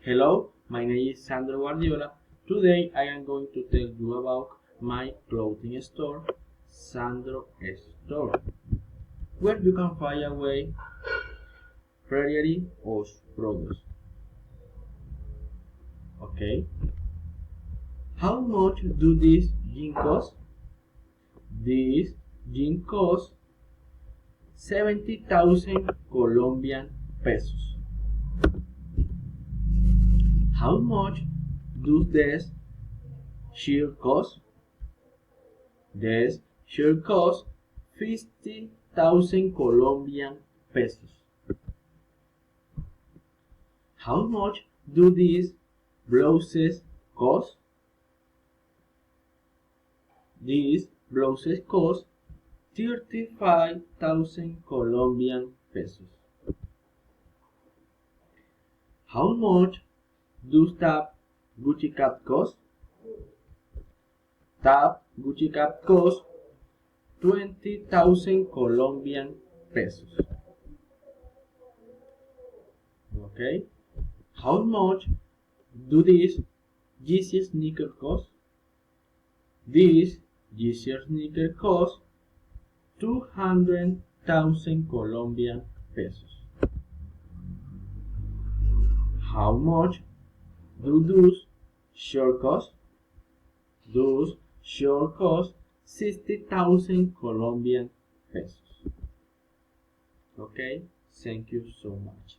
Hello, my name is Sandro Guardiola. Today I am going to tell you about my clothing store, Sandro Store, where you can find away variety of products. Okay, how much do these jeans cost? These jeans cost 70,000 Colombian pesos. How much does this shirt cost? This shirt costs 50,000 Colombian pesos. How much do these blouses cost? These blouses cost 35,000 Colombian pesos. How much does that Gucci cap cost? That Gucci cap costs 20,000 Colombian pesos. Okay. How much do these YEEZY sneakers cost? These YEEZY sneakers cost 200,000 Colombian pesos. How much do those shorts cost? Those shorts cost 60,000 Colombian pesos. Okay, thank you so much.